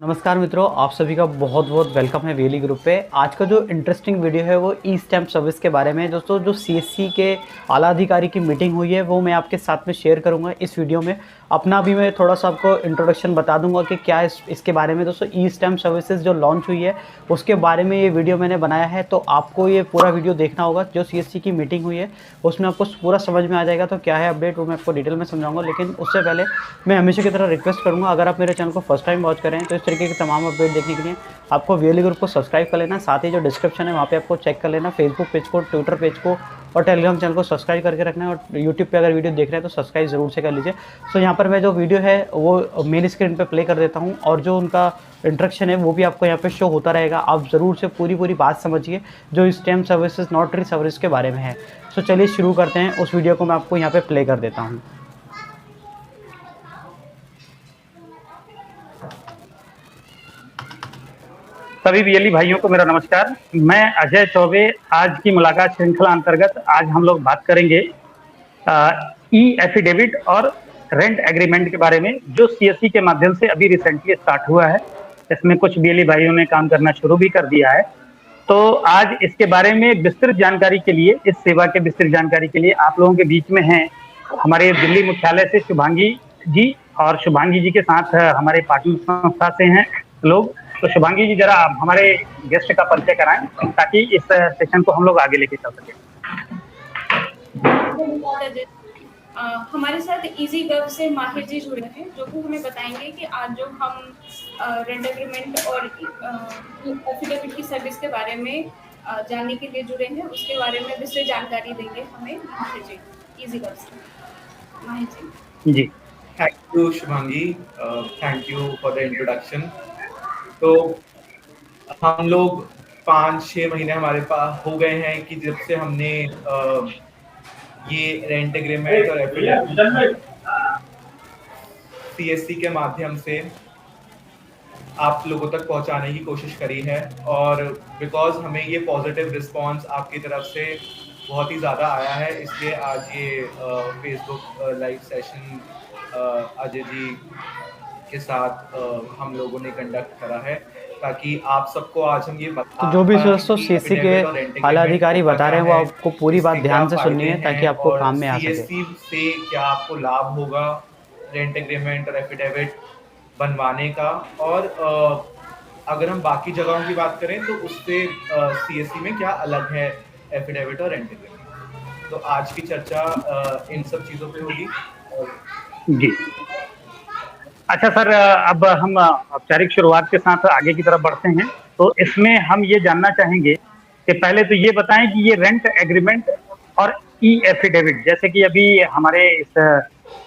नमस्कार मित्रों, आप सभी का बहुत बहुत वेलकम है वीएलई ग्रुप पे। आज का जो इंटरेस्टिंग वीडियो है वो ई स्टैम्प सर्विस के बारे में है। दोस्तों, जो सीएससी के आला अधिकारी की मीटिंग हुई है वो मैं आपके साथ में शेयर करूंगा इस वीडियो में। अपना भी मैं थोड़ा सा आपको इंट्रोडक्शन बता दूंगा कि क्या इसके बारे में। दोस्तों, ई स्टैम्प सर्विसेज जो लॉन्च हुई है उसके बारे में ये वीडियो मैंने बनाया है, तो आपको ये पूरा वीडियो देखना होगा। जो सीएससी की मीटिंग हुई है उसमें आपको पूरा समझ में आ जाएगा तो क्या है अपडेट, वो मैं आपको डिटेल में समझाऊंगा। लेकिन उससे पहले मैं हमेशा की तरह रिक्वेस्ट करूंगा, अगर आप मेरे चैनल को फर्स्ट टाइम वॉच करें तो इस तरीके के तमाम अपडेट देखने के लिए आपको वीएलई ग्रुप को सब्सक्राइब कर लेना। साथ ही जो डिस्क्रिप्शन है वहाँ पे आपको चेक कर लेना, फेसबुक पेज को, ट्विटर पेज को और टेलीग्राम चैनल को सब्सक्राइब करके रखना है। और यूट्यूब पे अगर वीडियो देख रहे हैं तो सब्सक्राइब जरूर से कर लीजिए। सो यहाँ पर मैं जो वीडियो है वो मेन स्क्रीन पे प्ले कर देता हूँ और जो उनका इंस्ट्रक्शन है वो भी आपको यहाँ पे शो होता रहेगा। आप ज़रूर से पूरी बात समझिए जो स्टैम्प सर्विसेज नोटरी सर्विस के बारे में है। सो चलिए शुरू करते हैं। उस वीडियो को मैं आपको यहाँ पे प्ले कर देता हूँ। सभी वीएलई भाइयों को मेरा नमस्कार। मैं अजय चौबे। आज की मुलाकात श्रृंखला अंतर्गत आज हम लोग बात करेंगे ई एफिडेविट और रेंट एग्रीमेंट के बारे में, जो सीएससी के माध्यम से अभी रिसेंटली स्टार्ट हुआ है। इसमें कुछ वीएलई भाइयों ने काम करना शुरू भी कर दिया है। तो आज इसके बारे में विस्तृत जानकारी के लिए, इस सेवा के विस्तृत जानकारी के लिए आप लोगों के बीच में हैं हमारे दिल्ली मुख्यालय से शुभांगी जी, और शुभांगी जी के साथ हमारे पार्टनर संस्था से हैं लोग। तो शुभांगी जी, जरा आप हमारे गेस्ट का परिचय कराएं ताकि इस सेशन को हम लोग आगे लेके चल सकें। हमारे साथ इजी गव से माहिर जी जुड़े हैं, जो कि हमें बताएंगे कि आज जो हम रेंट एग्रीमेंट और एफिडेविट की सर्विस के बारे में जानने के लिए जुड़े हैं, उसके बारे में विस्तृत जानकारी देंगे हमें माहिर जी इजी गव से। Mahir ji, thank you Shubhangi, thank you for the introduction. तो हम लोग 5-6 महीने हमारे पास हो गए हैं कि जब से हमने ये रेंट एग्रीमेंट और एफिडेविट सीएससी के माध्यम से आप लोगों तक पहुंचाने की कोशिश करी है, और बिकॉज हमें ये पॉजिटिव रिस्पांस आपकी तरफ से बहुत ही ज़्यादा आया है, इसलिए आज ये Facebook live session Ajay ji के साथ हम लोगों ने कंडक्ट करा है, ताकि आप सबको आज हम ये बता तो जो भी दोस्तों सीएससी के आला अधिकारी बता रहे हैं वो आपको पूरी बात ध्यान से सुननी है ताकि आपको काम में आ सके। सीएससी से क्या आपको लाभ होगा रेंट एग्रीमेंट और एफिडेविट बनवाने का, और अगर हम बाकी जगहों की बात करें तो उससे सीएससी में क्या अलग है एफिडेविट और रेंट एग्रीमेंट। तो आज की चर्चा इन सब चीज़ों पे होगी। जी, अच्छा सर, अब हम औपचारिक शुरुआत के साथ आगे की तरफ बढ़ते हैं। तो इसमें हम ये जानना चाहेंगे कि पहले तो ये बताएं कि ये रेंट एग्रीमेंट और ई एफिडेविट, जैसे कि अभी हमारे इस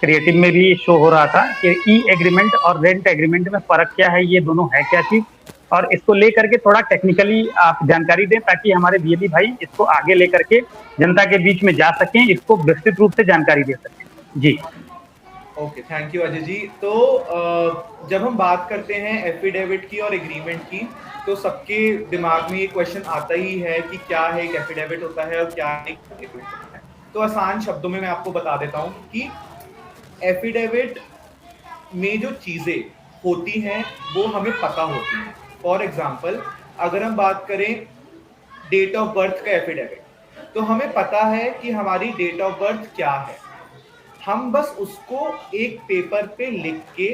क्रिएटिव में भी शो हो रहा था कि ई एग्रीमेंट और रेंट एग्रीमेंट में फर्क क्या है, ये दोनों है क्या चीज, और इसको लेकर के थोड़ा टेक्निकली आप जानकारी दें ताकि हमारे वीएलई भाई इसको आगे लेकर के जनता के बीच में जा सकें, इसको विस्तृत रूप से जानकारी दे सकें। जी okay, thank you Ajay ji. तो जब हम बात करते हैं एफिडेविट की और एग्रीमेंट की, तो सबके दिमाग में ये क्वेश्चन आता ही है कि क्या है एक एफिडेविट होता है और क्या एक एग्रीमेंट होता है। तो आसान शब्दों में मैं आपको बता देता हूँ कि एफिडेविट में जो चीज़ें होती हैं वो हमें पता होती हैं। फॉर एग्जाम्पल, अगर हम बात करें डेट ऑफ बर्थ का एफिडेविट, तो हमें पता है कि हमारी डेट ऑफ बर्थ क्या है। हम बस उसको एक पेपर पे लिख के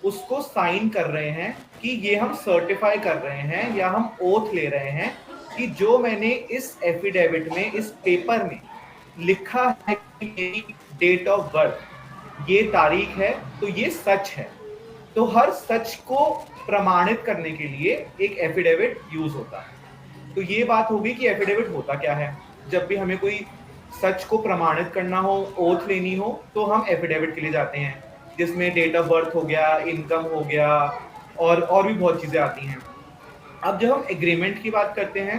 उसको साइन कर रहे हैं कि ये हम सर्टिफाई कर रहे हैं या हम ओथ ले रहे हैं कि जो मैंने इस एफिडेविट में, इस पेपर में लिखा है कि मेरी डेट ऑफ बर्थ ये तारीख है, तो ये सच है। तो हर सच को प्रमाणित करने के लिए एक एफिडेविट यूज होता है। तो ये बात होगी कि एफिडेविट होता क्या है। जब भी हमें कोई सच को प्रमाणित करना हो, ओथ लेनी हो, तो हम एफिडेविट के लिए जाते हैं, जिसमें डेट ऑफ बर्थ हो गया, इनकम हो गया, और भी बहुत चीज़ें आती हैं। अब जब हम एग्रीमेंट की बात करते हैं,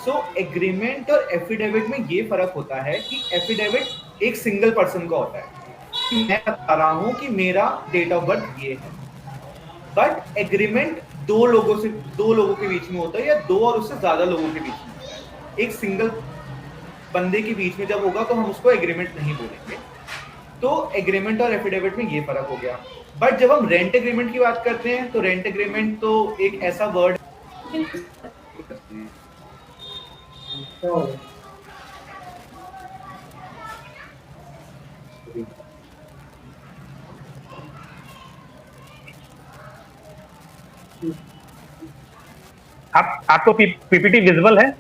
सो एग्रीमेंट और एफिडेविट में ये फर्क होता है कि एफिडेविट एक सिंगल पर्सन का होता है कि मैं बता रहा हूँ कि मेरा डेट ऑफ बर्थ ये है, बट एग्रीमेंट दो लोगों के बीच में होता है, या दो और उससे ज़्यादा लोगों के बीच में होता है। एक सिंगल बंदे के बीच में जब होगा तो हम उसको एग्रीमेंट नहीं बोलेंगे। तो एग्रीमेंट और एफिडेविट में ये फर्क हो गया। बट जब हम रेंट एग्रीमेंट की बात करते हैं तो रेंट एग्रीमेंट तो एक ऐसा वर्ड आपको पीपीटी विजुअल है?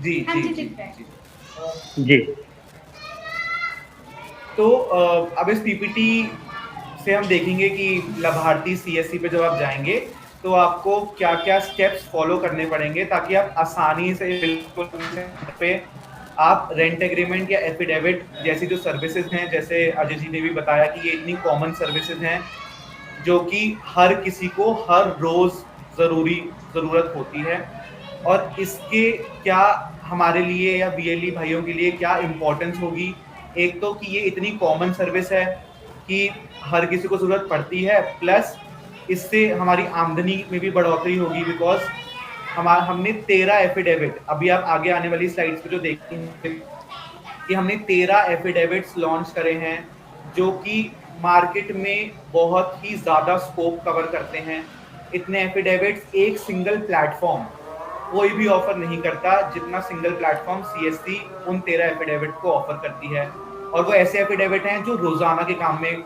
जी हाँ जी जी, जी दिख रहा है। जी। जी। तो अब इस पीपीटी से हम देखेंगे कि लाभार्थी सीएससी पे जब आप जाएंगे तो आपको क्या क्या स्टेप्स फॉलो करने पड़ेंगे ताकि आप आसानी से बिल्कुल पे आप रेंट एग्रीमेंट या एफिडेविट जैसी जो सर्विसेज हैं, जैसे अजय जी ने भी बताया कि ये इतनी कॉमन सर्विसेज हैं जो कि हर किसी को हर रोज जरूरत होती है, और इसके क्या हमारे लिए या बीएलई भाइयों के लिए क्या इंपॉर्टेंस होगी। एक तो कि ये इतनी कॉमन सर्विस है कि हर किसी को जरूरत पड़ती है, प्लस इससे हमारी आमदनी में भी बढ़ोतरी होगी, बिकॉज हमने 13 एफिडेविट, अभी आप आगे आने वाली स्लाइड्स पे जो देखेंगे कि हमने 13 एफिडेविट्स लॉन्च करे हैं जो कि मार्केट में बहुत ही ज्यादा स्कोप कवर करते हैं। इतने एफिडेविट्स एक सिंगल प्लेटफॉर्म कोई भी ऑफर नहीं करता जितना सिंगल प्लेटफॉर्म सीएससी उन 13 एफिडेविट को ऑफर करती है, और वो ऐसे एफिडेविट हैं जो रोजाना के काम में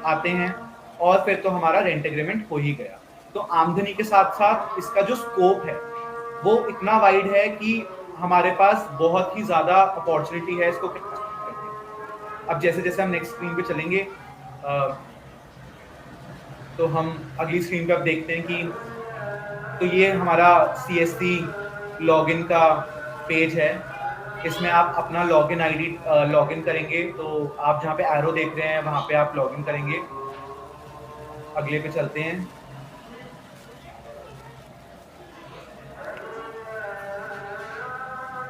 आते हैं, और फिर तो हमारा रेंट एग्रीमेंट हो ही गया। तो आमदनी के साथ साथ इसका जो स्कोप है वो इतना वाइड है कि हमारे पास बहुत ही ज्यादा अपॉर्चुनिटी है इसको करके। अब जैसे जैसे हम नेक्स्ट स्क्रीन पे चलेंगे तो हम अगली स्क्रीन पे अब देखते हैं कि तो ये हमारा सीएससी लॉगिन का पेज है। इसमें आप अपना लॉगिन आईडी लॉगिन करेंगे, तो आप जहाँ पे एरो देख रहे हैं वहां पे आप लॉगिन करेंगे। अगले पे चलते हैं।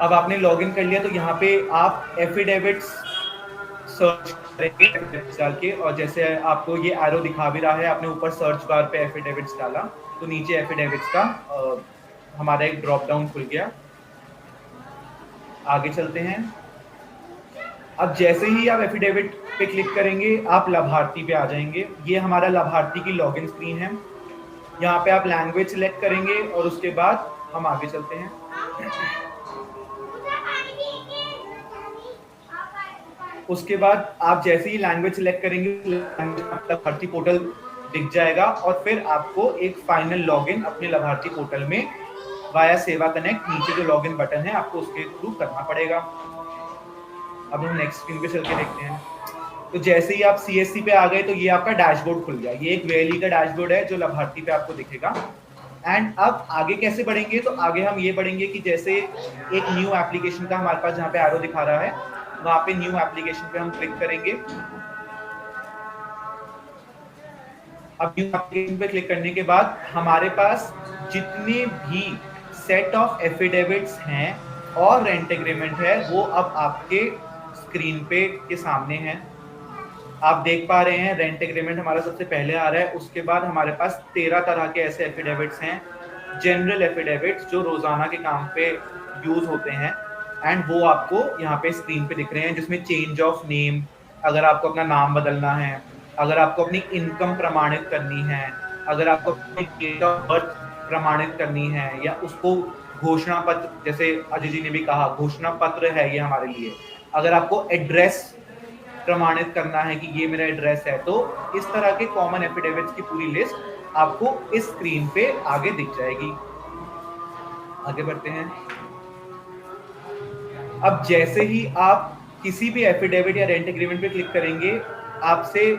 अब आपने लॉगिन कर लिया तो यहाँ पे आप एफिडेविट्स सर्च करेंगे एफिडेविट्स डाल के, और जैसे आपको ये एरो दिखा भी रहा है, आपने ऊपर सर्च बार पे एफिडेविट्स डाला तो नीचे एफिडेविट्स का हमारा एक ड्रॉप डाउन खुल गया। आगे चलते हैं। अब जैसे ही आप एफिडेविट पे क्लिक करेंगे आप लाभार्थी पे आ जाएंगे। ये हमारा लाभार्थी की लॉगिन स्क्रीन है। यहाँ पे आप लैंग्वेज सिलेक्ट करेंगे और उसके बाद हम आगे चलते हैं। उसके बाद आप जैसे ही लैंग्वेज सिलेक्ट करेंगे लाभार्थी पोर्टल दिख जाएगा, और फिर आपको एक फाइनल लॉगिन अपने लाभार्थी पोर्टल में वाया सेवा कनेक्ट नीचे जो लॉगिन बटन है आपको उसके थ्रू करना पड़ेगा। अब हम नेक्स्ट स्क्रीन पे चल के देखते हैं। तो जैसे ही आप सीएससी पे आ गए तो ये आपका डैशबोर्ड खुल गया। ये एक वेली का डैशबोर्ड है जो लाभार्थी पे आपको दिखेगा। एंड अब आगे कैसे बढ़ेंगे, तो आगे हम ये बढ़ेंगे कि जैसे एक न्यू एप्लीकेशन का हमारे पास जहाँ पे एरो दिखा रहा है वहां पे न्यू एप्लीकेशन पे हम क्लिक करेंगे। अब न्यू एप्लीकेशन पे क्लिक करने के बाद हमारे पास जितने भी सेट ऑफ एफिडेविट्स हैं और रेंट एग्रीमेंट है वो अब आपके स्क्रीन पे के सामने है। आप देख पा रहे हैं रेंट एग्रीमेंट हमारा सबसे पहले आ रहा है। उसके बाद हमारे पास 13 तरह के ऐसे एफिडेविट्स हैं, जनरल एफिडेविट्स जो रोजाना के काम पे यूज होते हैं, एंड वो आपको यहाँ पे स्क्रीन पे दिख रहे हैं, जिसमें चेंज ऑफ नेम, अगर आपको अपना नाम बदलना है, अगर आपको अपनी इनकम प्रमाणित करनी है, अगर आपको अपनी डेट ऑफ बर्थ प्रमाणित करनी है, या उसको घोषणा पत्र, जैसे अजय जी ने भी कहा घोषणा पत्र है ये हमारे लिए, अगर आपको एड्रेस प्रमाणित करना है कि ये मेरा एड्रेस है, तो इस तरह के कॉमन एफिडेविट्स की पूरी लिस्ट आपको इस स्क्रीन पे आगे दिख जाएगी। आगे बढ़ते हैं। अब जैसे ही आप किसी भी एफिडेविट या रेंट एग्रीमेंट पे क्लिक करेंगे आपसे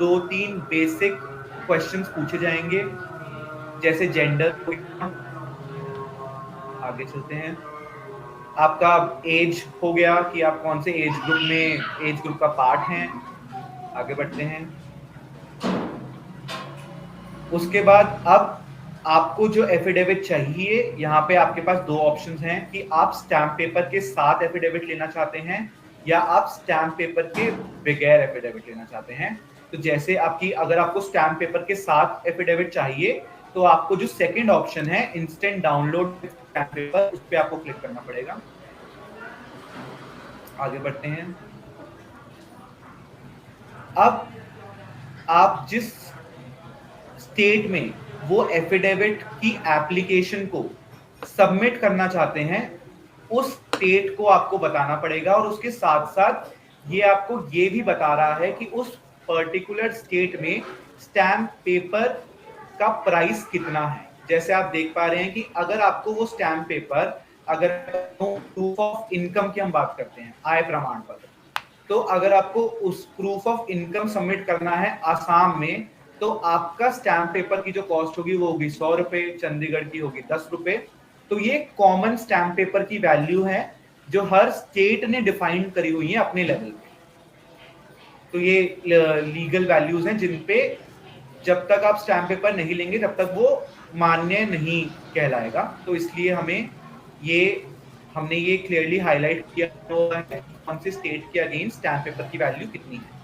2-3 बेसिक क्वेश्चंस पूछे जाएंगे, जैसे जेंडर। आगे चलते हैं। आपका एज हो गया कि आप कौन से एज ग्रुप का पार्ट हैं। आगे बढ़ते हैं। उसके बाद अब आपको जो एफिडेविट चाहिए, यहाँ पे आपके पास 2 ऑप्शंस हैं कि आप स्टैम्प पेपर के साथ एफिडेविट लेना चाहते हैं या आप स्टैम्प पेपर के बगैर एफिडेविट लेना चाहते हैं। तो जैसे अगर आपको स्टैम्प पेपर के साथ एफिडेविट चाहिए तो आपको जो सेकंड ऑप्शन है इंस्टेंट डाउनलोड स्टैम्प पेपर, उस पर आपको क्लिक करना पड़ेगा। आगे बढ़ते हैं। अब आप जिस स्टेट में वो एफिडेविट की एप्लीकेशन को सबमिट करना चाहते हैं, उस स्टेट को आपको बताना पड़ेगा। और उसके साथ साथ ये आपको ये भी बता रहा है कि उस पर्टिकुलर स्टेट में स्टैम्प पेपर का प्राइस कितना है। जैसे आप देख पा रहे हैं कि अगर आपको वो स्टैम्प पेपर, अगर प्रूफ ऑफ इनकम की हम बात करते हैं, आय प्रमाण पत्र, तो अगर आपको उस प्रूफ ऑफ इनकम सबमिट करना है आसाम में, तो आपका स्टैम्प पेपर की जो कॉस्ट होगी वो होगी 100 रुपए, चंडीगढ़ की होगी 10 रुपए। तो ये कॉमन स्टैम्प पेपर की वैल्यू है जो हर स्टेट ने डिफाइन करी हुई है अपने लेवल पे। तो ये लीगल वैल्यूज हैं जिन पे जब तक आप स्टैम्प पेपर नहीं लेंगे तब तक वो मान्य नहीं कहलाएगा। तो इसलिए हमने ये क्लियरली हाईलाइट किया है कौन से स्टेट के अगेंस्ट स्टैम्प पेपर की वैल्यू कितनी है।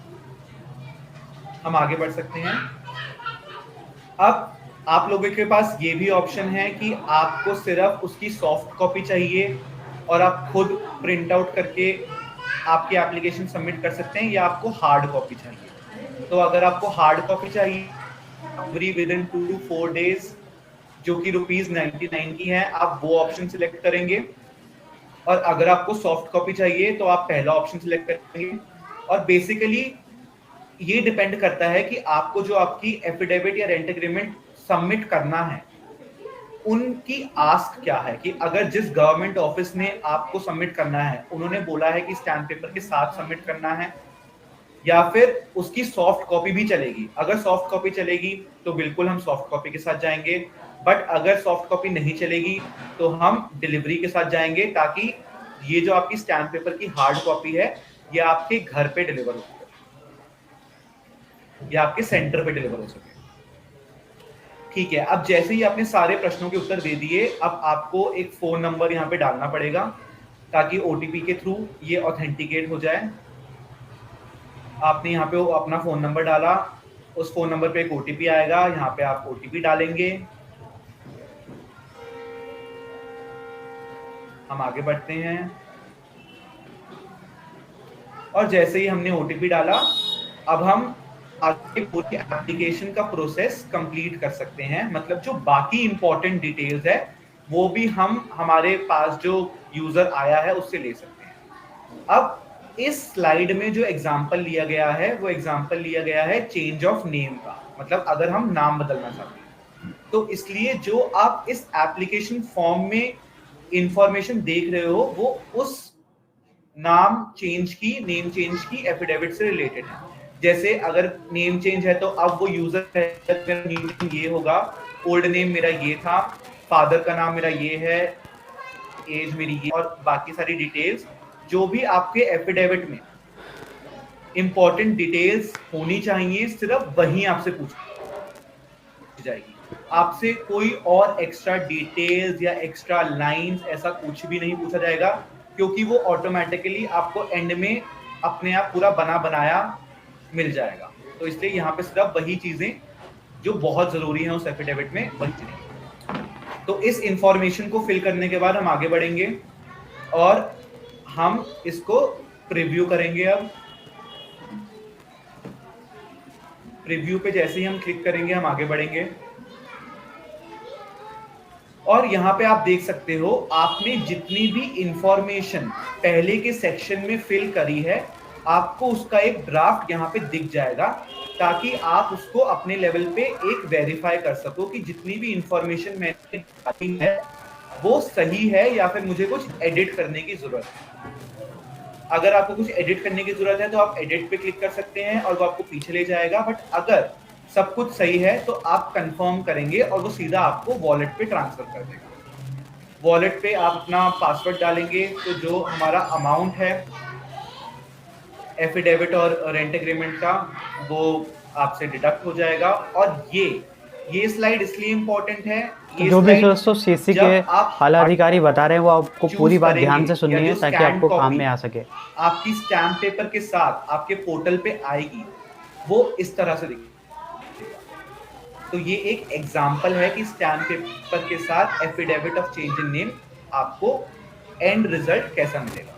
हम आगे बढ़ सकते हैं। अब आप लोगों के पास ये भी ऑप्शन है कि आपको सिर्फ उसकी सॉफ्ट कॉपी चाहिए और आप खुद प्रिंट आउट करके आपकी एप्लीकेशन सबमिट कर सकते हैं, या आपको हार्ड कॉपी चाहिए। तो अगर आपको हार्ड कॉपी चाहिए विद इन 2 to 4 days, जो कि ₹99 की है, आप वो ऑप्शन सिलेक्ट करेंगे। और अगर आपको सॉफ्ट कॉपी चाहिए तो आप पहला ऑप्शन सिलेक्ट करेंगे। और बेसिकली ये डिपेंड करता है कि आपको जो आपकी एफिडेविट या रेंट एग्रीमेंट सबमिट करना है उनकी आस्क क्या है। कि अगर जिस गवर्नमेंट ऑफिस ने आपको सबमिट करना है उन्होंने बोला है कि स्टैम्प पेपर के साथ सबमिट करना है, या फिर उसकी सॉफ्ट कॉपी भी चलेगी। अगर सॉफ्ट कॉपी चलेगी तो बिल्कुल हम सॉफ्ट कॉपी के साथ जाएंगे, बट अगर सॉफ्ट कॉपी नहीं चलेगी तो हम डिलीवरी के साथ जाएंगे, ताकि ये जो आपकी स्टैम्प पेपर की हार्ड कॉपी है ये आपके घर पे डिलीवर हो सके या आपके सेंटर पे डिलीवर हो सके। ठीक है, अब जैसे ही आपने सारे प्रश्नों के उत्तर दे दिए, अब आपको एक फोन नंबर यहाँ पे डालना पड़ेगा ताकि ओटीपी के थ्रू ये ऑथेंटिकेट हो जाए। आपने यहाँ पे अपना फोन नंबर डाला, उस फोन नंबर पे एक ओटीपी आएगा, यहाँ पे आप ओटीपी डालेंगे। हम आगे बढ़ते हैं और जैसे ही हमने ओटीपी डाला, अब हम आगे पूरी एप्लीकेशन का प्रोसेस कंप्लीट कर सकते हैं। मतलब जो बाकी इंपॉर्टेंट डिटेल्स है वो भी हम हमारे पास जो यूजर आया है उससे ले सकते हैं। अब इस स्लाइड में जो एग्जांपल लिया गया है वो एग्जांपल लिया गया है चेंज ऑफ नेम का, मतलब अगर हम नाम बदलना चाहते हैं। तो इसलिए जो आप इस एप्लीकेशन फॉर्म में इंफॉर्मेशन देख रहे हो वो उस नेम चेंज की एफिडेविट से रिलेटेड है। जैसे अगर नेम चेंज है तो अब वो यूजर है, न्यू नेम ये होगा, ओल्ड नेम मेरा ये था, फादर का नाम मेरा ये है, एज मेरी ये, और बाकी सारी डिटेल्स जो भी आपके एफिडेविट में इंपॉर्टेंट डिटेल्स होनी चाहिए सिर्फ वही आपसे पूछी जाएगी। आपसे कोई और एक्स्ट्रा डिटेल्स या एक्स्ट्रा लाइंस ऐसा कुछ भी नहीं पूछा जाएगा, क्योंकि वो ऑटोमेटिकली आपको एंड में अपने आप पूरा बना बनाया मिल जाएगा। तो इसलिए यहाँ पे सिर्फ वही चीजें जो बहुत जरूरी हैं उस एफिडेविट में वही चलेंगी। तो इस इंफॉर्मेशन को फिल करने के बाद हम आगे बढ़ेंगे और हम इसको प्रीव्यू करेंगे। अब प्रीव्यू पे जैसे ही हम क्लिक करेंगे हम आगे बढ़ेंगे और यहाँ पे आप देख सकते हो आपने जितनी भी इंफॉर्मेशन पहले के सेक्शन में फिल करी है आपको उसका एक ड्राफ्ट यहाँ पे दिख जाएगा, ताकि आप उसको अपने लेवल पे एक वेरीफाई कर सको कि जितनी भी इंफॉर्मेशन मैंने डाली है वो सही है या फिर मुझे कुछ एडिट करने की जरूरत है। अगर आपको कुछ एडिट करने की जरूरत है तो आप एडिट पे क्लिक कर सकते हैं और वो आपको पीछे ले जाएगा, बट अगर सब कुछ सही है तो आप कंफर्म करेंगे और वो सीधा आपको वॉलेट पे ट्रांसफर कर देगा। वॉलेट पे आप अपना पासवर्ड डालेंगे तो जो हमारा अमाउंट है एफिडेविट और रेंट एग्रीमेंट का वो आपसे डिडक्ट हो जाएगा। और ये स्लाइड इसलिए इंपॉर्टेंट है, ये जो भी दोस्तों सीसी के आप आला अधिकारी बता रहे हैं वो आपको पूरी बात ध्यान से सुननी या है जो ताकि स्कैन आपको काम कॉपी में आ सके। आपकी स्टैम्प पेपर के साथ आपके पोर्टल पे आएगी वो इस तरह से दिखेगी। तो ये एक एग्जांपल है कि स्टैम्प पेपर के साथ affidavit of change in name आपको एंड रिजल्ट कैसा मिलेगा।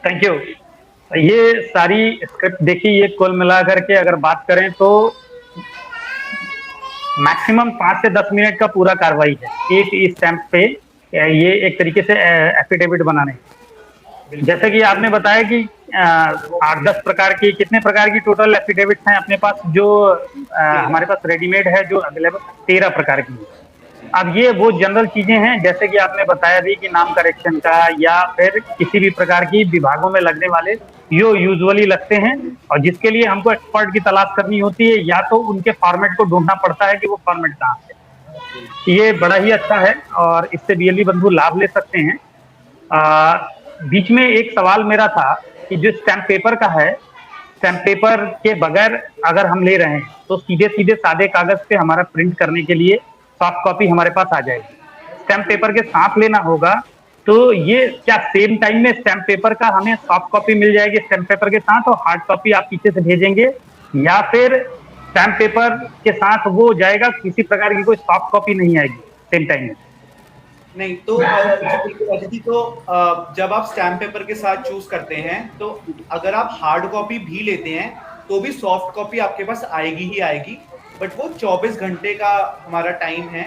Thank you. ये सारी स्क्रिप्ट देखी, ये कुल मिला करके अगर बात करें तो मैक्सिमम 5 से 10 मिनट का पूरा कार्रवाई है एक स्टैंप पे, ये एक तरीके से एफिडेविट बनाने। जैसे कि आपने बताया कि 8-10 प्रकार की, कितने प्रकार की टोटल एफिडेविट्स हैं अपने पास, जो हमारे पास रेडीमेड है जो अवेलेबल 13 प्रकार की है। अब ये वो जनरल चीजें हैं, जैसे कि आपने बताया भी कि नाम करेक्शन का या फिर किसी भी प्रकार की विभागों में लगने वाले जो यूजुअली लगते हैं, और जिसके लिए हमको एक्सपर्ट की तलाश करनी होती है, या तो उनके फॉर्मेट को ढूंढना पड़ता है कि वो फॉर्मेट कहाँ से। ये बड़ा ही अच्छा है और इससे बीएलई बंधु लाभ ले सकते हैं। बीच में एक सवाल मेरा था कि जो स्टैंप पेपर का है, स्टैंप पेपर के बगैर अगर हम ले रहे हैं तो सीधे सीधे सादे कागज पे हमारा प्रिंट करने के लिए सॉफ्ट कॉपी हमारे पास आ जाएगी। स्टैंप पेपर के साथ लेना होगा, तो ये क्या सेम टाइम में स्टैंप पेपर का हमें सॉफ्ट कॉपी मिल जाएगी स्टैंप पेपर के साथ, और हार्ड कॉपी आप पीछे से भेजेंगे, या फिर स्टैंप पेपर के साथ वो जाएगा, किसी प्रकार की कोई सॉफ्ट कॉपी नहीं आएगी सेम टाइम में? नहीं, तो अजय जी, तो जब आप स्टैम्प पेपर के साथ चूज करते हैं, तो अगर आप हार्ड कॉपी भी लेते हैं तो भी सॉफ्ट कॉपी आपके पास आएगी ही आएगी, बट वो 24 घंटे का हमारा टाइम है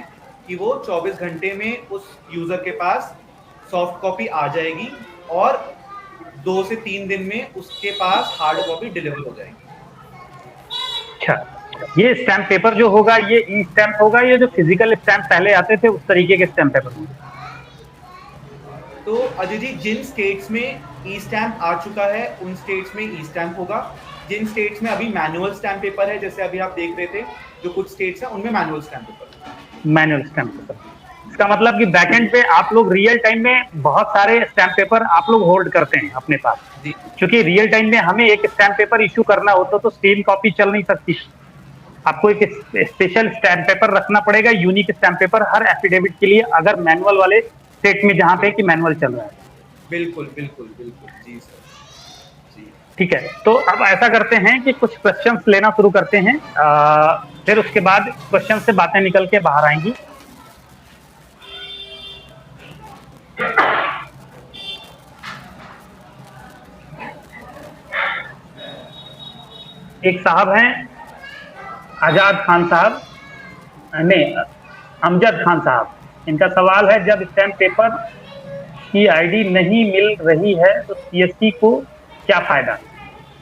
कि वो 24 घंटे में उस यूजर के पास सॉफ्ट कॉपी आ जाएगी और 2 से 3 दिन में उसके पास हार्ड कॉपी डिलीवर हो जाएगी। अच्छा, ये स्टैंप पेपर जो होगा ये ई स्टैंप होगा, ये जो फिजिकल स्टैंप पहले आते थे उस तरीके के स्टैंप पेपर होंगे? तो अजय जी, जिन स्टेट्स में ई स्टैंप आ चुका है उन स्टेट्स में ई स्टैंप होगा। जिन स्टेट्स में अभी मैनुअल स्टैंप पेपर है, जैसे अभी आप देख रहे थे जो कुछ स्टेट्स हैं उनमें manual stamp paper, manual stamp paper. इसका मतलब कि बैकएंड पे आप लोग रियल टाइम में बहुत सारे स्टैंप पेपर आप लोग होल्ड करते हैं अपने पास, क्योंकि रियल टाइम में हमें एक स्टैंप पेपर इशू करना होता तो सेम कॉपी चल नहीं सकती, आपको एक स्पेशल स्टैंप पेपर रखना पड़ेगा, यूनिक स्टैंप पेपर हर एफिडेविट के लिए, अगर मैनुअल वाले स्टेट में जहां पे कि मैनुअल चल रहा है। बिल्कुल बिल्कुल बिल्कुल, जी सर, जी ठीक है। तो अब ऐसा करते हैं कि कुछ क्वेश्चंस लेना शुरू करते हैं, फिर उसके बाद क्वेश्चन से बातें निकल के बाहर आएंगी। एक साहब हैं आजाद खान साहब, नहीं अमजद खान साहब, इनका सवाल है, जब स्टैंप पेपर की आईडी नहीं मिल रही है तो सीएससी को क्या फायदा?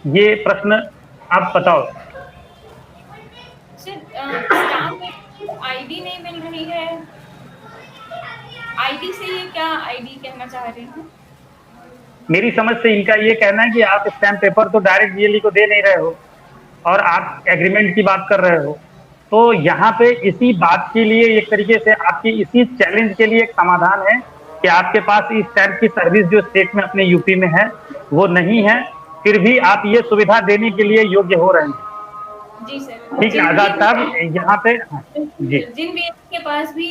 ये प्रश्न आप बताओ। स्टैंप आईडी नहीं मिल रही है, आईडी से ये क्या आईडी कहना चाह रहे हैं? मेरी समझ से इनका ये कहना है कि आप स्टैंप पेपर तो डायरेक्ट बीएलई को दे नहीं रहे हो और आप एग्रीमेंट की बात कर रहे हो, तो यहाँ पे इसी बात के लिए एक तरीके से आपकी इसी चैलेंज के लिए एक समाधान है कि आपके पास इस स्टैंप की सर्विस जो स्टेट में अपने यूपी में है वो नहीं है, फिर भी आप ये सुविधा देने के लिए योग्य हो रहे हैं। जी सर। ठीक है आजाद साहब, यहाँ पे जी, जिन बीएलई के पास भी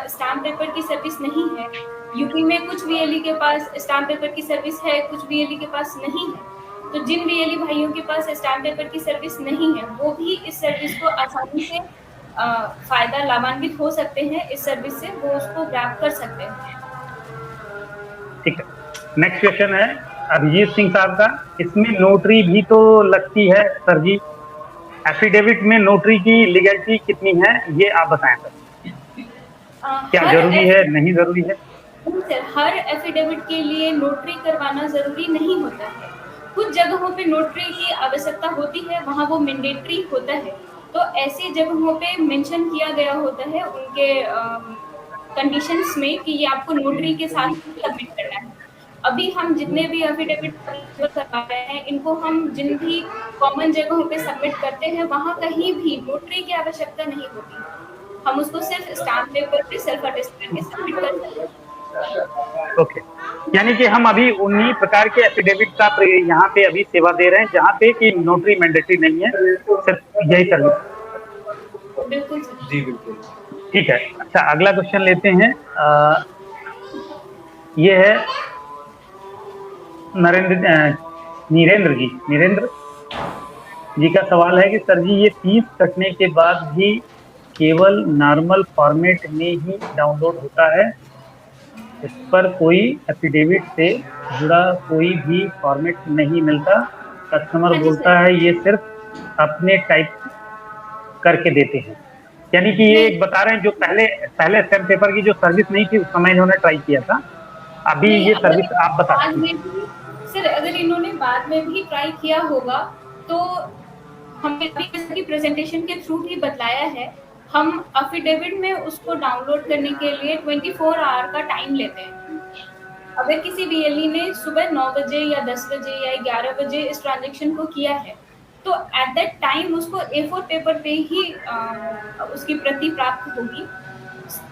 स्टैंप पेपर की सर्विस नहीं है, यूपी में कुछ बीएलई के पास स्टैंप पेपर की सर्विस है, कुछ बीएलई के पास नहीं है, तो जिन बीएलई भाइयों के पास स्टैंप पेपर की सर्विस नहीं है वो भी इस सर्विस को आसानी से फायदा लाभान्वित हो सकते हैं, इस सर्विस से वो उसको ग्रैब कर सकते हैं। ठीक है। नेक्स्ट क्वेश्चन है अभिजीत सिंह साहब का, इसमें नोटरी भी तो लगती है सर जी, एफिडेविट में नोटरी की लीगलिटी कितनी है, ये आप बताएं सर। क्या जरूरी है, नहीं जरूरी है? सर, हर एफिडेविट के लिए नोटरी करवाना जरूरी नहीं होता है, कुछ जगहों पे नोटरी की आवश्यकता होती है, वहाँ वो मैंडेटरी होता है, तो ऐसी जगहों पे मेंशन किया गया होता है उनके कंडीशंस में कि ये आपको नोटरी के साथ सबमिट करना है। अभी हम जितने भी एफिडेविट करवा रहे हैं, इनको हम जिन भी कॉमन जगहों पे सबमिट करते हैं वहाँ कहीं भी नोटरी की आवश्यकता नहीं होती, हम उसको सिर्फ स्टैम्प पेपर पे सेल्फ अटेस्ट करके सबमिट कर सकते हैं। ओके, यानी कि हम अभी उन्हीं प्रकार के एफिडेविट का यहाँ पे अभी सेवा दे रहे हैं जहाँ पे कि नोटरी मैंडेटरी नहीं है, सिर्फ यही सर्विस। बिल्कुल जी बिल्कुल, ठीक है। अच्छा, अगला क्वेश्चन लेते हैं। ये है नीरेंद्र जी का सवाल है कि सर जी ये फीस कटने के बाद भी केवल नॉर्मल फॉर्मेट में ही डाउनलोड होता है, इस पर कोई एफिडेविट से जुड़ा कोई भी फॉर्मेट नहीं मिलता। कस्टमर हाँ जी बोलता सर। है ये सिर्फ अपने टाइप करके देते हैं। यानी कि ये नहीं एक बता रहे हैं जो पहले पहले स्टैम्प पेपर की जो सर्विस नहीं थी उस समय इन्होंने ट्राई किया था, अभी नहीं, ये अगर सर्विस आप बता बाद रहे हैं। में भी सर, अगर इन्होंने बाद में भी ट्राई किया होगा तो हमने अभी जैसे कि प्रेजेंटेशन के थ्रू भी बतलाया है, हम अफिडेविट में उसको डाउनलोड करने के लिए 24 आवर का टाइम लेते हैं। अगर किसी बीएलई ने सुबह 9 बजे या 10 बजे या 11 बजे इस ट्रांजेक्शन को किया है, तो एट दैट टाइम उसको A4 पेपर पे ही उसकी प्रति प्राप्त होगी।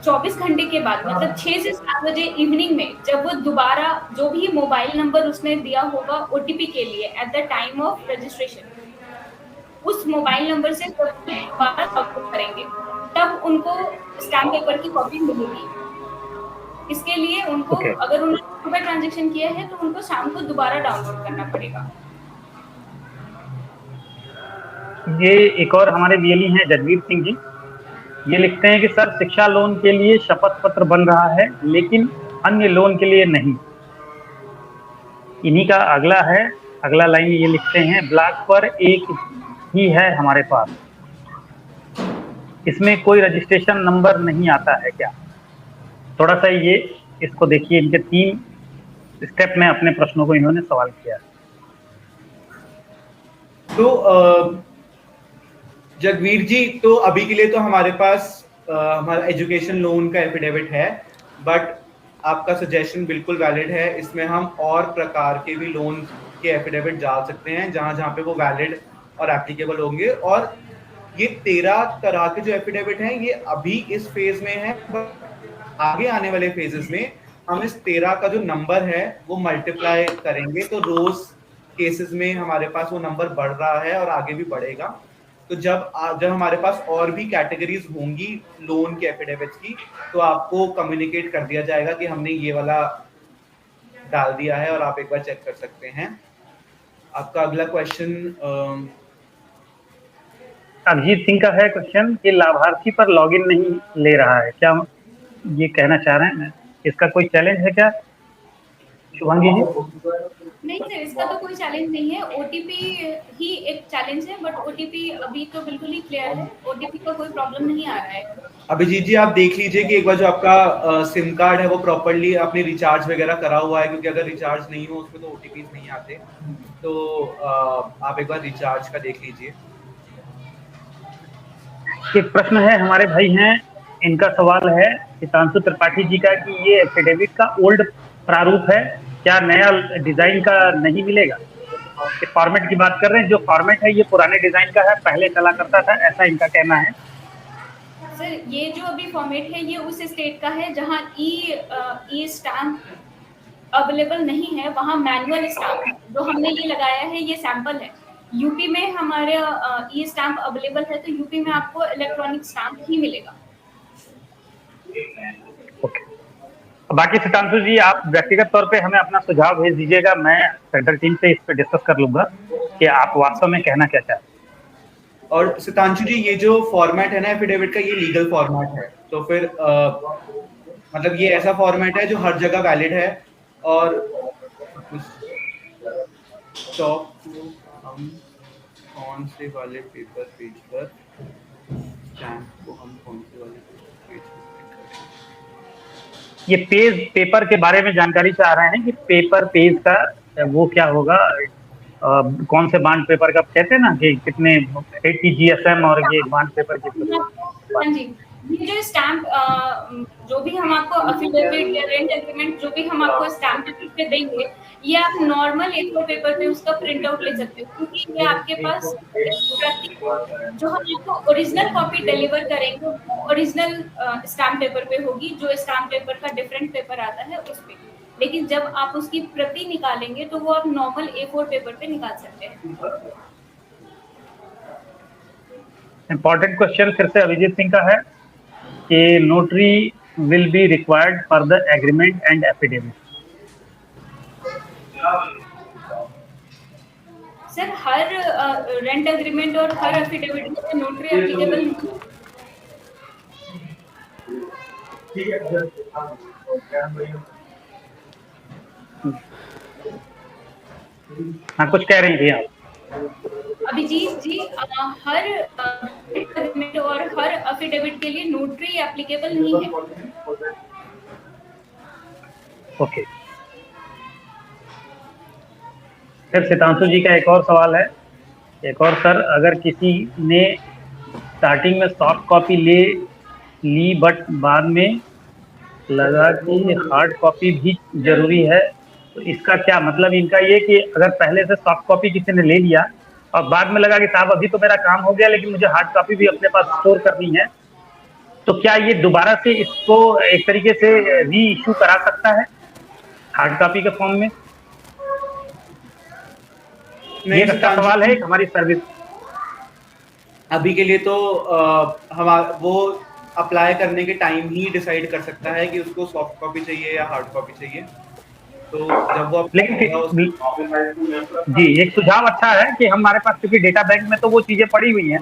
24 घंटे के बाद, मतलब 6 से 7 बजे इवनिंग में, जब वो दोबारा जो भी मोबाइल नंबर उसने दिया होगा ओटीपी के लिए at the time of registration, उस मोबाइल नंबर से जब दोबारा डाउनलोड करेंगे, तब उनको स्टैम्प पेपर की कॉपी मिलेगी। इसके लिए उनको ओके, अगर उन्होंने सुबह ट्रांजेक्शन किया है तो उनको शाम को दोबारा डाउनलोड करना पड़ेगा। ये एक और हमारे बीएलई हैं जगवीर सिंह जी, ये लिखते हैं कि सर शिक्षा लोन के लिए शपथ पत्र बन रहा है लेकिन अन्य लोन के लिए नहीं। इन्हीं का अगला है, अगला लाइन ये लिखते हैं, ब्लॉक पर एक ही है हमारे पास, इसमें कोई रजिस्ट्रेशन नंबर नहीं आता है क्या? थोड़ा सा ये इसको देखिए, इनके 3 स्टेप में अपने प्रश्नों को इन्होंने सवाल किया। तो जगवीर जी, तो अभी के लिए तो हमारे पास हमारा एजुकेशन लोन का एफिडेविट है, बट आपका सजेशन बिल्कुल वैलिड है। इसमें हम और प्रकार के भी लोन के एफिडेविट डाल सकते हैं जहां जहां पे वो वैलिड और एप्लीकेबल होंगे। और ये 13 तरह के जो एफिडेविट हैं ये अभी इस फेज में है, बट आगे आने वाले फेजेस में हम इस 13 का जो नंबर है वो मल्टीप्लाई करेंगे, तो रोज केसेस में हमारे पास वो नंबर बढ़ रहा है और आगे भी बढ़ेगा। तो जब हमारे पास और भी कैटेगरीज होंगी लोन के एफिडेविट्स की, तो आपको कम्युनिकेट कर दिया जाएगा कि हमने ये वाला डाल दिया है और आप एक बार चेक कर सकते हैं। आपका अगला क्वेश्चन अभिजीत सिंह का है क्वेश्चन कि लाभार्थी पर लॉगिन नहीं ले रहा है, क्या ये कहना चाह रहे हैं? इसका कोई चैलेंज है क्या शुभांगी जी? नहीं सर, इसका तो कोई चैलेंज नहीं है। ओटीपी ही एक चैलेंज है, बट ओटीपी अभी तो बिल्कुल ही क्लियर है, ओटीपी का कोई प्रॉब्लम नहीं आ रहा है। अभिजीत जी, आप देख लीजिए कि एक बार जो आपका सिम कार्ड है वो प्रॉपर्ली आपने रिचार्ज वगैरह करा हुआ है, क्योंकि अगर रिचार्ज नहीं हो उसमें तो ओटीपीज नहीं आते। तो आप एक बार रिचार्ज का देख लीजिए। एक प्रश्न है, हमारे भाई हैं, इनका सवाल है हितांशु त्रिपाठी जी का कि ये एफिडेविट का ओल्ड प्रारूप है, क्या नया डिजाइन का नहीं मिलेगा? ये फॉर्मेट की बात कर रहे हैं, जो फॉर्मेट है ये पुराने डिजाइन का है, पहले चला करता था, ऐसा इनका कहना है। सर, ये जो अभी फॉर्मेट है ये उस स्टेट का है जहां ई स्टैम्प अवेलेबल नहीं है, वहां मैनुअल स्टैम्प है। जो हमने ये लगाया है ये सैंपल है। यूपी में हमारे ई स्टैम्प अवेलेबल है, तो यूपी में आपको इलेक्ट्रॉनिक स्टैम्प ही मिलेगा। ओके, बाकी सितांशु जी आप व्यक्तिगत तौर पे हमें अपना सुझाव भेज दीजिएगा, मैं सेंट्रल टीम से इस पे डिस्कस कर लूंगा कि आप वास्तव में कहना क्या चाहते हैं। और सितांशु जी, ये जो फॉर्मेट है ना एफिडेविट का, ये लीगल फॉर्मेट है, तो फिर मतलब ये ऐसा फॉर्मेट है जो हर जगह वैलिड है। और स्टॉक को हम कौन से वाले पेपर पेज पर, स्टैम्प को हम कौन से वाले पेज पर, ये पेपर के बारे में जानकारी चाह रहे हैं कि पेपर पेज का वो क्या होगा, कौन से बॉन्ड पेपर का कहते हैं ना कि कितने 80 GSM और ये बॉन्ड पेपर के। हाँ जी, ये जो स्टैम्प जो भी हम आपको अफिडेविट या रेंट एग्रीमेंट जो भी हम आपको स्टैम्प पे देंगे, ये आप नॉर्मल A4 पेपर पे उसका प्रिंट आउट ले सकते हो, क्योंकि ये आपके पास जो हम आपको ओरिजिनल कॉपी डिलीवर करेंगे वो ओरिजिनल स्टैम्प पेपर पे होगी, जो स्टैम्प पेपर का डिफरेंट पेपर आता है उस पे। लेकिन जब आप उसकी प्रति निकालेंगे तो वो आप नॉर्मल A4 पेपर पे निकाल सकते हैं। इम्पोर्टेंट क्वेश्चन फिर से अभिजीत सिंह का है कि notary will be required for the agreement and affidavit. Sir, her rent agreement और हर एफिडेविट में नोटरी एप्लीकेबल नहीं है। हाँ, कुछ कह रही थी आप। अभिजीत जी, हर एग्रीमेंट और हर एफिडेविट के लिए नोटरी एप्लीकेबल नहीं है। ओके, फिर सितांशु जी का एक और सवाल है। एक और सर, अगर किसी ने स्टार्टिंग में सॉफ्ट कॉपी ले ली बट बाद में लगा कि हार्ड कॉपी भी जरूरी है, तो इसका क्या मतलब? इनका ये कि अगर पहले से सॉफ्ट कॉपी किसी ने ले लिया और बाद में लगा कि साहब अभी तो मेरा काम हो गया लेकिन मुझे हार्ड कॉपी भी अपने पास स्टोर करनी है, तो क्या ये दोबारा से इसको एक तरीके से री इशू करा सकता है हार्ड कॉपी के फॉर्म में? ये एक अच्छा सवाल है हमारी सर्विस। अभी के लिए तो हम वो अप्लाई करने के टाइम ही डिसाइड कर सकता है कि उसको सॉफ्ट कॉपी चाहिए या हार्ड कॉपी चाहिए। तो जब वो लेकिन जी, एक सुझाव अच्छा है कि हमारे पास क्योंकि डेटा बैंक में तो वो चीजें पड़ी हुई हैं,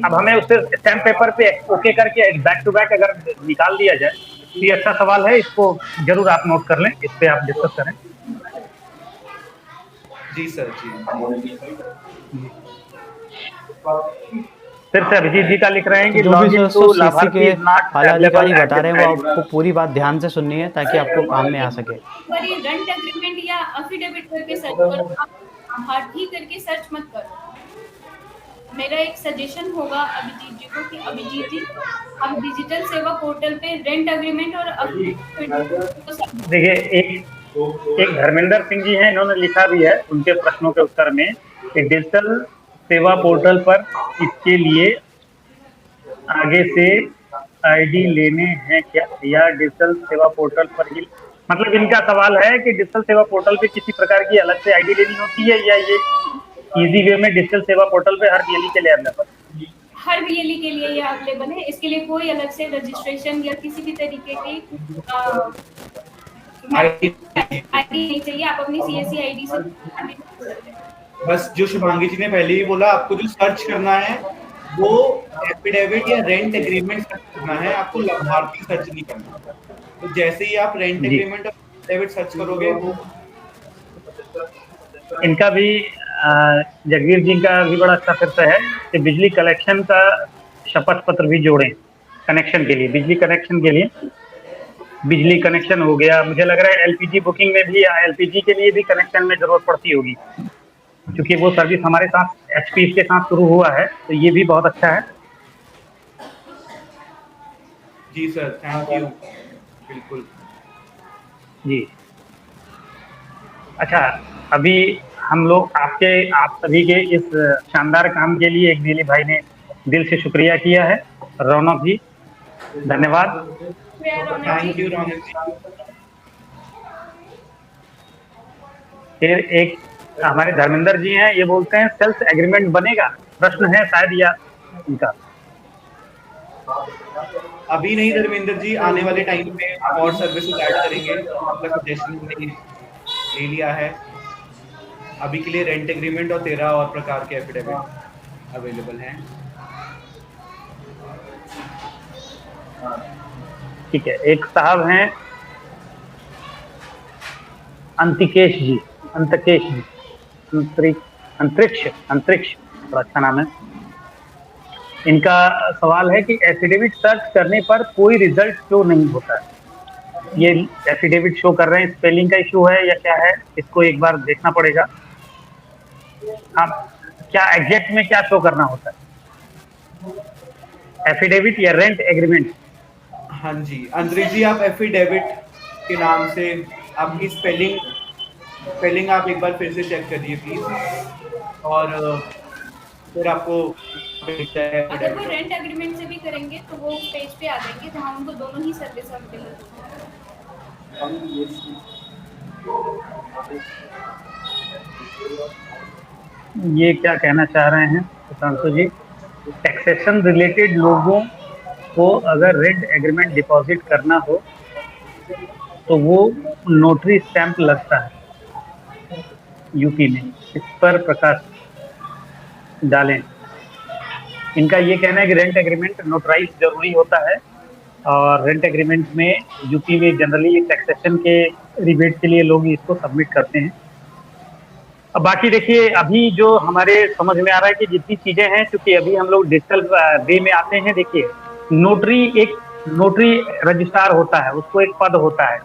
अब हमें उससे स्टैम्प पेपर पे ओके करके बैक टू बैक अगर निकाल दिया जाए तो ये अच्छा सवाल है। इसको जरूर आप नोट कर लें, इस पे आप डिस्कस करें। जी सर, जी। फिर से अभिजीत जी का लिख रहे हैं कि जो भी दोस्तों सीसी के आला अधिकारी available बता रहे हैं at वो the आपको पूरी बात ध्यान से सुननी है ताकि आपको काम में आ सके। पर ये रेंट एग्रीमेंट या एफिडेविट करके सर्च करो, आप हार्ड ही करके सर्च मत करो। मेरा एक सजेशन होगा अभिजीत जी को कि अभिजीत जी, आप डिजिटल सेवा पोर्टल पे रेंट एग्रीमेंट और देखिए, एक धर्मेंद्र सिंह जी हैं, इन्होंने लिखा भी है उनके प्रश्नों के उत्तर में कि डिजिटल सेवा पोर्टल पर इसके लिए आगे से आईडी लेने हैं क्या, या डिजिटल सेवा पोर्टल पर ही? मतलब इनका सवाल है कि डिजिटल सेवा पोर्टल पे किसी प्रकार की अलग से आईडी लेनी होती है या ये इजी वे में डिजिटल सेवा पोर्टल पे हर बीएलई के लिए अवेलेबल? हर बीएलई के लिए ये अवेलेबल है। इसके लिए कोई अलग से रजिस्ट्रेशन या किसी भी तरीके की आईडी नहीं चाहिए। आप अपनी सीएससी आईडी से बस जो शुभांगी जी ने पहले ही बोला, आपको जो सर्च करना है वो एफिडेविट या रेंट एग्रीमेंट सर्च करना है, आपको लाभार्थी सर्च नहीं करना। तो जैसे ही आप रेंट एग्रीमेंट और एफिडेविट सर्च करोगे वो इनका भी जगवीर जी का भी बड़ा अच्छा फिर से है कि बिजली कलेक्शन का शपथ पत्र भी जोड़ें कनेक्शन के लिए। बिजली कनेक्शन के लिए बिजली कनेक्शन हो गया, मुझे लग रहा है एलपीजी बुकिंग में भी या एलपीजी के लिए भी कनेक्शन में जरूरत पड़ती होगी, क्योंकि वो सर्विस हमारे साथ एचपी के साथ शुरू हुआ है, तो ये भी बहुत अच्छा है। जी सर, थैंक यू। बिल्कुल जी। अच्छा, अभी हम लोग आप सभी के इस शानदार काम के लिए एक दिली भाई ने दिल से शुक्रिया किया है, रौनक जी, धन्यवाद। थैंक यू रौनक जी। फिर एक हमारे धर्मेंद्र जी हैं, ये बोलते हैं सेल्स एग्रीमेंट बनेगा, प्रश्न है शायद या इनका। अभी नहीं धर्मेंद्र जी, आने वाले टाइम पे और सर्विसेज ऐड करेंगे। आपका सजेशन हमने ले लिया है। अभी के लिए रेंट एग्रीमेंट और 13 और प्रकार के एफिडेविट अवेलेबल हैं। ठीक है, एक साहब हैं अंतरिक्ष जी, अंतरिक्ष बड़ा अच्छा नाम है। इनका सवाल है कि एफिडेविट सर्च करने पर कोई रिजल्ट शो नहीं होता है। ये एफिडेविट शो कर रहे हैं, स्पेलिंग का इशू है या क्या है, इसको एक बार देखना पड़ेगा। आप क्या एग्जैक्ट में क्या शो करना होता है, एफिडेविट या रेंट एग्रीमेंट? हाँ जी अंतरिक्ष जी, आप एफिडेविट के नाम से आपकी स्पेलिंग आप एक बार फिर से चेक करिए प्लीज, और फिर आपको अगर वो रेंट एग्रीमेंट से भी करेंगे तो वो पेज पे आ जाएंगे जहाँ उनको दोनों ही सर्विस अवेलेबल होंगे। ये क्या कहना चाह रहे हैं सुशांशु जी? टैक्सेशन रिलेटेड लोगों को अगर रेंट एग्रीमेंट डिपॉजिट करना हो तो वो नोटरी स्टैंप लगता है यूपी में, इस पर प्रकाश डालें। इनका ये कहना है कि रेंट एग्रीमेंट नोटराइज जरूरी होता है, और रेंट एग्रीमेंट में यूपी में जनरली टैक्सेशन के रिबेट के लिए लोग इसको सबमिट करते हैं। अब बाकी देखिए, अभी जो हमारे समझ में आ रहा है कि जितनी चीजें हैं, क्योंकि अभी हम लोग डिजिटल वे में आते हैं। देखिए, नोटरी रजिस्ट्रार होता है, उसको एक पद होता है,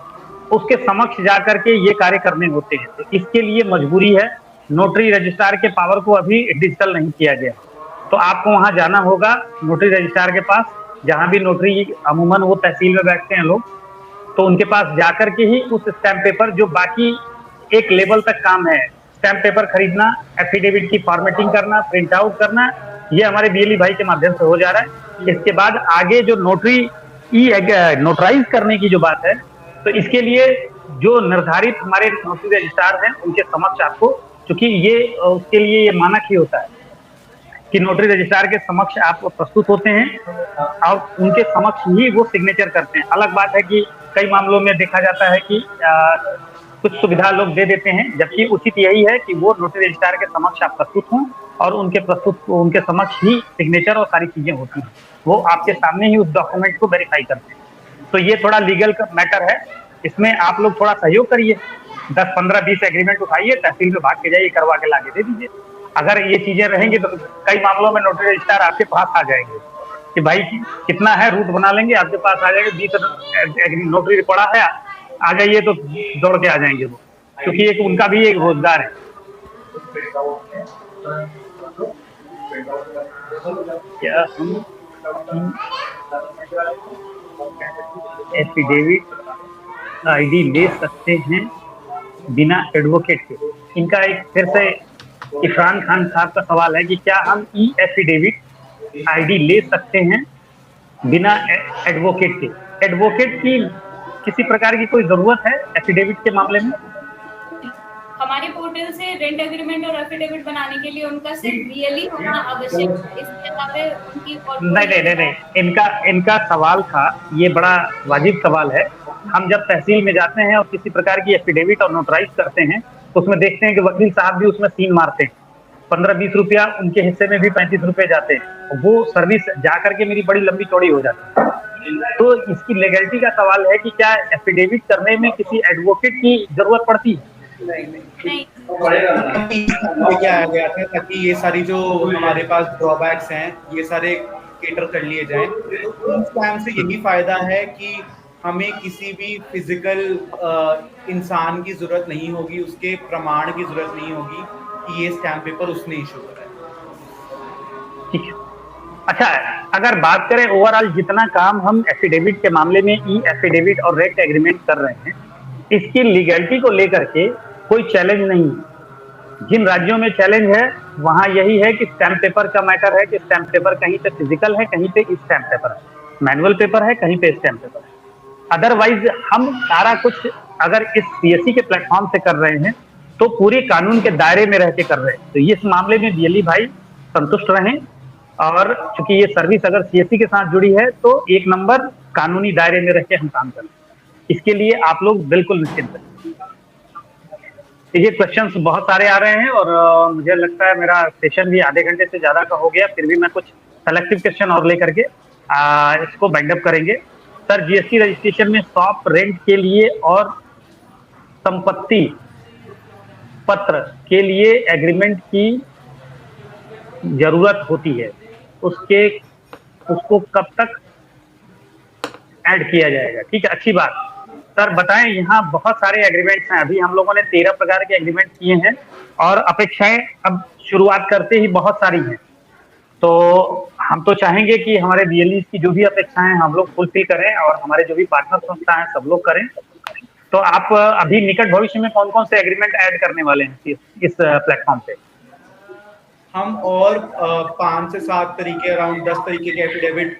उसके समक्ष जा करके ये कार्य करने होते हैं। तो इसके लिए मजबूरी है, नोटरी रजिस्ट्रार के पावर को अभी डिजिटल नहीं किया गया। तो आपको वहां जाना होगा नोटरी रजिस्ट्रार के पास, जहां भी नोटरी, अमूमन वो तहसील में बैठते हैं लोग, तो उनके पास जाकर के ही उस स्टैम्प पेपर, जो बाकी एक लेवल तक काम है, स्टैम्प पेपर खरीदना, एफिडेविट की फॉर्मेटिंग करना, प्रिंट आउट करना, ये हमारे बीएलई भाई के माध्यम से हो जा रहा है। इसके बाद आगे जो नोटराइज करने की जो बात है, तो इसके लिए जो निर्धारित हमारे नोटरी रजिस्ट्रार हैं, उनके समक्ष आपको, क्योंकि ये उसके लिए ये मानक ही होता है कि नोटरी रजिस्ट्रार के समक्ष आप प्रस्तुत होते हैं और उनके समक्ष ही वो सिग्नेचर करते हैं। अलग बात है कि कई मामलों में देखा जाता है कि कुछ सुविधा लोग दे देते हैं, जबकि उचित यही है कि वो नोटरी रजिस्ट्रार के समक्ष आप प्रस्तुत हों और उनके समक्ष ही सिग्नेचर और सारी चीजें होती हैं। वो आपके सामने ही उस डॉक्यूमेंट को वेरीफाई करते हैं। तो ये थोड़ा लीगल मैटर है, इसमें आप लोग थोड़ा सहयोग करिए। 10, 15, 20 एग्रीमेंट उठाइए, तहसील में भाग के जाइए, करवा के लाके दे दीजिए। अगर ये चीजें रहेंगी तो कई मामलों में नोटरी रजिस्ट्रार आपके पास आ जाएंगे कि भाई कितना है, रूट बना लेंगे, आपके पास आ जाएंगे, 20 नोटरी पड़ा है, आ जाइए, तो दौड़ के आ जाएंगे वो, क्योंकि एक उनका भी एक रोजगार है। क्या हम एफिडेविट आईडी ले सकते हैं बिना एडवोकेट के? इनका एक फिर से इरफान खान साहब का सवाल है कि क्या हम ई एफिडेविट आईडी ले सकते हैं बिना एडवोकेट के? एडवोकेट की किसी प्रकार की कोई जरूरत है एफिडेविट के मामले में? हमारे पोर्टल से रेंट एग्रीमेंट और एफिडेविट बनाने के लिए उनका सिर्फ बीएलई होना आवश्यक है। इसके अलावा उनकी नहीं, इनका सवाल था, ये बड़ा वाजिब सवाल है। हम जब तहसील में जाते हैं और किसी प्रकार की एफिडेविट और नोटराइज करते हैं, तो उसमें देखते हैं कि वकील साहब भी उसमें सीन मारते हैं, 15-20 रुपया उनके हिस्से में भी 35 रुपए जाते हैं। वो सर्विस जा करके मेरी बड़ी लंबी चौड़ी हो जाती है। तो इसकी लीगलिटी का सवाल है कि क्या एफिडेविट करने में किसी एडवोकेट की जरूरत पड़ती है? नहीं। क्या आ गया था ताकि ये सारी जो हमारे पास ड्रॉबैक्स हैं, ये सारे केटर कर लिए जाएं। तो इस टाइम से यही फायदा है कि हमें किसी भी फिजिकल इंसान की जरूरत नहीं होगी, उसके प्रमाण की जरूरत नहीं होगी कि ये स्टैम्प पेपर उसने इशू करा है। ठीक है। अच्छा, अगर बात करें ओवरऑल जितना काम हम एफिडेविट के मामले में ई एफिडेविट और रेंट एग्रीमेंट कर रहे हैं, इसकी लीगलिटी को लेकर के कोई चैलेंज नहीं है। जिन राज्यों में चैलेंज है वहां यही है कि स्टैम्प पेपर का मैटर है कि स्टैम्प पेपर कहीं पे फिजिकल है, कहीं पे स्टैम्प पेपर है, मैनुअल पेपर है, कहीं पे स्टैम्प पेपर है। अदरवाइज हम सारा कुछ अगर इस सीएससी के प्लेटफॉर्म से कर रहे हैं तो पूरे कानून के दायरे में रह के कर रहे हैं। तो इस मामले में बीएलई भाई संतुष्ट रहें, और चूंकि ये सर्विस अगर सीएससी के साथ जुड़ी है तो एक नंबर कानूनी दायरे में रह के हम काम करें, इसके लिए आप लोग बिल्कुल निश्चिंत रहें। ये क्वेश्चंस बहुत सारे आ रहे हैं और मुझे लगता है मेरा सेशन भी आधे घंटे से ज्यादा का हो गया, फिर भी मैं कुछ सेलेक्टिव क्वेश्चन और लेकर के इसको बाइंड अप करेंगे। सर, जीएसटी रजिस्ट्रेशन में शॉप रेंट के लिए और संपत्ति पत्र के लिए एग्रीमेंट की जरूरत होती है, उसको कब तक ऐड किया जाएगा? ठीक है, अच्छी बात। सर बताएं, यहाँ बहुत सारे एग्रीमेंट्स हैं, अभी हम लोगों ने 13 प्रकार के एग्रीमेंट किए हैं और अपेक्षाएं अब शुरुआत करते ही बहुत सारी हैं। तो हम तो चाहेंगे कि हमारे बीएलई की जो भी अपेक्षाएं हम लोग फुलफिल करें और हमारे जो भी पार्टनर संस्था हैं सब लोग करें। तो आप अभी निकट भविष्य में कौन कौन से एग्रीमेंट ऐड करने वाले हैं इस प्लेटफॉर्म पे? हम और 5 से 7 तरीके, अराउंड 10 तरीके के एफिडेविट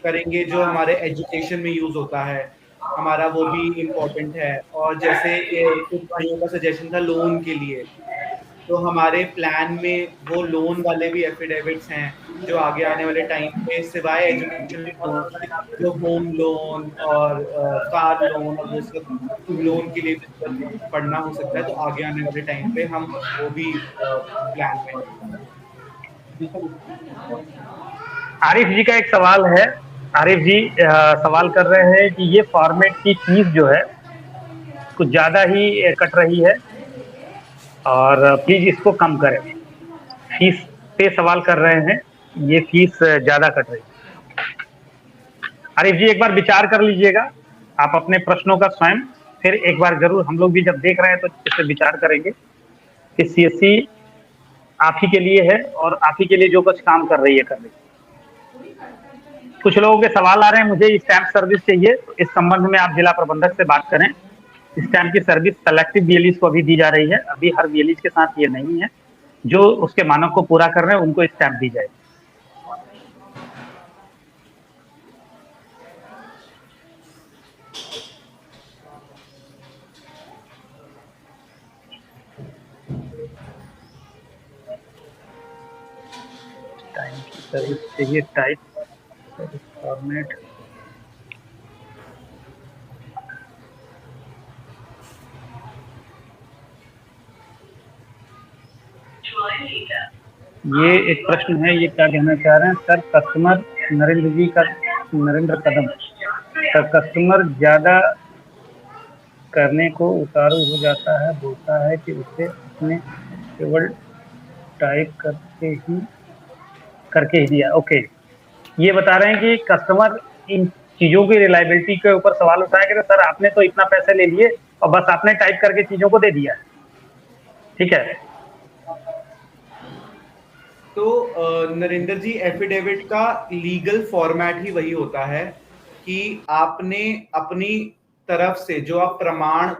करेंगे जो हमारे एजुकेशन में यूज होता है, हमारा वो भी इम्पोर्टेंट है। और जैसे कुछ भाइयों का सजेशन था लोन के लिए, तो हमारे प्लान में वो लोन वाले भी एफिडेविट्स हैं जो आगे आने वाले टाइम पे सिवाय एजुकेशन जो होम लोन और कार लोन और लोन के लिए पढ़ना हो सकता है, तो आगे आने वाले टाइम पे हम वो भी प्लान में। आरिफ जी का एक सवाल है। आरिफ जी सवाल कर रहे हैं कि ये फॉर्मेट की फीस जो है कुछ ज्यादा ही कट रही है, और प्लीज इसको कम करें। फीस पे सवाल कर रहे हैं, ये फीस ज्यादा कट रही है। आरिफ जी एक बार विचार कर लीजिएगा आप अपने प्रश्नों का स्वयं, फिर एक बार जरूर हम लोग भी जब देख रहे हैं तो इस पे विचार करेंगे कि सीएससी आप ही के लिए है और आप ही के लिए जो कुछ काम कर रही है कर रही है। कुछ लोगों के सवाल आ रहे हैं, मुझे स्टैंप सर्विस चाहिए, तो इस संबंध में आप जिला प्रबंधक से बात करें। स्टैंप की सर्विस सेलेक्टिव बीएलईज को अभी दी जा रही है, अभी हर बीएलईज के साथ ये नहीं है। जो उसके मानक को पूरा कर रहे हैं उनको स्टैंप दी जाएगी। टाइम की सर्विस चाहिए, टाइप सर्विस फॉर्मेट, ये एक प्रश्न है, ये क्या कहना चाह रहे हैं सर? कस्टमर नरेंद्र जी का, नरेंद्र कदम सर, कस्टमर ज्यादा करने को उतारू हो जाता है, बोलता है कि उसे उसने केवल टाइप करके ही दिया। ओके, ये बता रहे हैं कि कस्टमर इन चीजों की रिलायबिलिटी के ऊपर सवाल उठाया कि सर आपने तो इतना पैसे ले लिए और बस आपने टाइप करके चीजों को दे दिया। ठीक है, तो नरेंद्र जी एफिडेविट का लीगल फॉर्मेट ही वही होता है कि आपने अपनी तरफ से जो आप प्रमाण